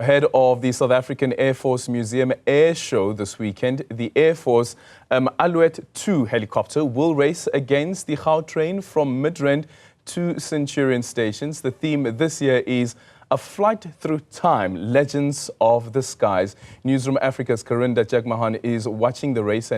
Ahead of the South African Airforce Museum air show this weekend, the Air Force Alouette II helicopter will race against the Gautrain from Midrand to Centurion stations. The theme this year is A Flight Through Time, Legends of the Skies. Newzroom Afrika's Karinda Jagmohan is watching the race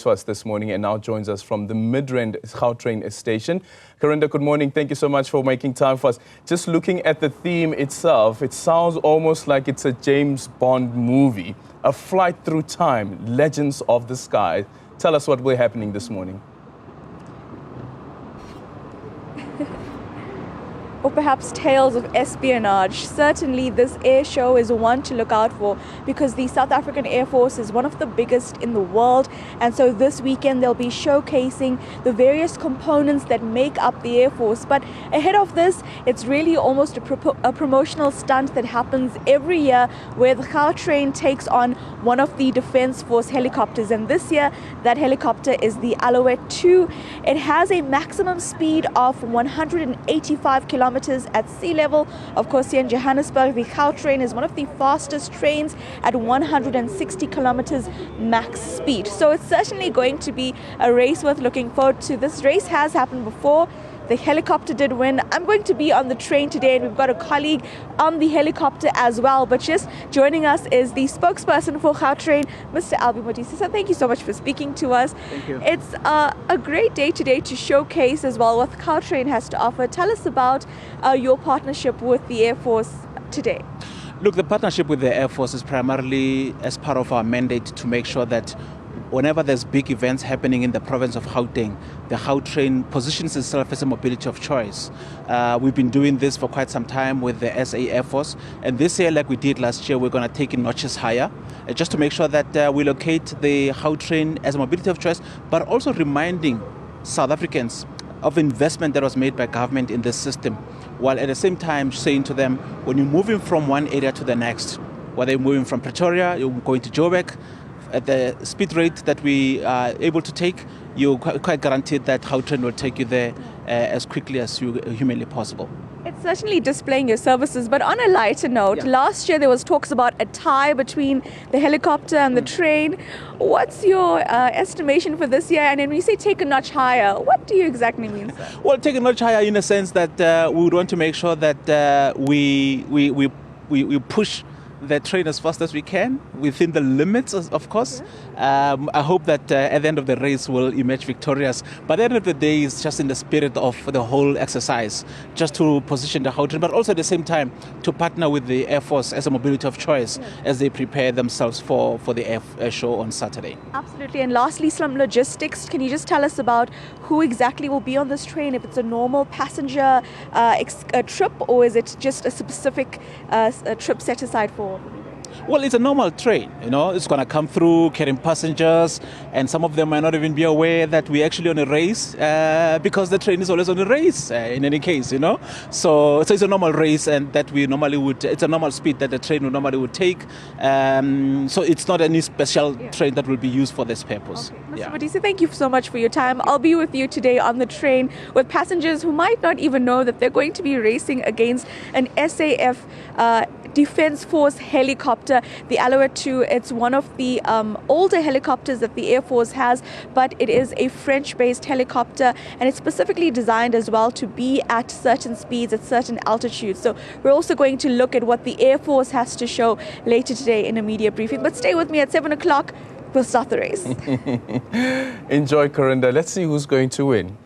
for us this morning and now joins us from the Midrand Gautrain station. Karinda, good morning. Thank you so much for making time for us. Just looking at the theme itself, it sounds almost like it's a James Bond movie. A Flight Through Time, Legends of the Skies. Tell us what will be happening this morning. Or perhaps tales of espionage. Certainly this air show is one to look out for because the South African Air Force is one of the biggest in the world, and so this weekend they'll be showcasing the various components that make up the Air Force. But ahead of this, it's really almost a promotional stunt that happens every year where the Gautrain takes on one of the Defence Force helicopters, and this year that helicopter is the Alouette II. It has a maximum speed of 185 kilometers at sea level. Of course, here in Johannesburg, the Gautrain is one of the fastest trains at 160 kilometers max speed. So it's certainly going to be a race worth looking forward to. This race has happened before. The helicopter did win. I'm going to be on the train today, and we've got a colleague on the helicopter as well. But just joining us is the spokesperson for Gautrain, Mr. Modisi. So thank you so much for speaking to us. Thank you. It's a great day today to showcase as well what Gautrain has to offer. Tell us about your partnership with the Air Force today. Look, the partnership with the Air Force is primarily as part of our mandate to make sure that whenever there's big events happening in the province of Gauteng, the Gautrain positions itself as a mobility of choice. We've been doing this for quite some time with the SA Air Force, and this year, like we did last year, we're going to take it notches higher, just to make sure that we locate the Gautrain as a mobility of choice, but also reminding South Africans of investment that was made by government in this system, while at the same time saying to them, when you're moving from one area to the next, whether you're moving from Pretoria, you're going to Joburg, at the speed rate that we are able to take, you're quite guaranteed that Gautrain will take you there as quickly as humanly possible. It's certainly displaying your services, but on a lighter note, last year there was talks about a tie between the helicopter and the train. What's your estimation for this year? And when you say take a notch higher, what do you exactly mean, sir? Well, take a notch higher in a sense that we would want to make sure that we push the train as fast as we can, within the limits, of course. I hope that at the end of the race we'll emerge victorious. But at the end of the day, it's just in the spirit of the whole exercise, just to position the Gautrain, but also at the same time to partner with the Air Force as a mobility of choice as they prepare themselves for the air show on Saturday. Absolutely. And lastly, some logistics. Can you just tell us about who exactly will be on this train? If it's a normal passenger trip, or is it just a specific trip set aside for? Well, it's a normal train, you know. It's going to come through carrying passengers, and some of them might not even be aware that we're actually on a race because the train is always on a race in any case, you know. So it's a normal race, and that we normally would, it's a normal speed that the train normally would take. So it's not any special train that will be used for this purpose. Okay. Mr. Modisi, thank you so much for your time. I'll be with you today on the train with passengers who might not even know that they're going to be racing against an SAF Defence Force helicopter, the Alouette II. It's one of the older helicopters that the Air Force has, but it is a French-based helicopter, and it's specifically designed as well to be at certain speeds, at certain altitudes. So we're also going to look at what the Air Force has to show later today in a media briefing. But stay with me at 7 o'clock. We'll start the race. Enjoy, Karinda. Let's see who's going to win.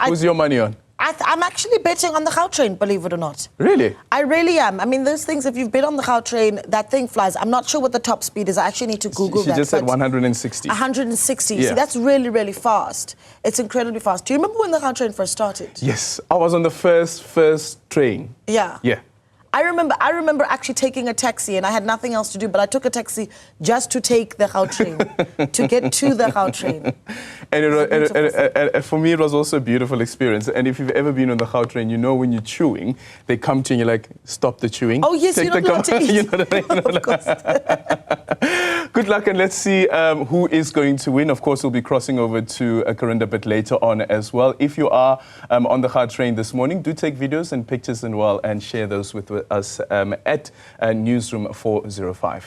Who's your money on? I'm actually betting on the Gautrain, believe it or not. Really? I really am. I mean, those things, if you've been on the Gautrain, that thing flies. I'm not sure what the top speed is. I actually need to Google that. She just said 160. 160. Yeah. See, that's really, really fast. It's incredibly fast. Do you remember when the Gautrain first started? Yes. I was on the first train. Yeah. Yeah. I remember actually taking a taxi, and I had nothing else to do, but I took a taxi just to take the Gautrain, to get to the Gautrain. And for me, it was also a beautiful experience. And if you've ever been on the Gautrain, you know when you're chewing, they come to you and you're like, stop the chewing. Oh, yes, you're not allowed to eat. You know what I mean? Of course. Good luck, and let's see who is going to win. Of course, we'll be crossing over to Karinda a bit later on as well. If you are on the Gautrain this morning, do take videos and pictures and share those with us at Newzroom 405.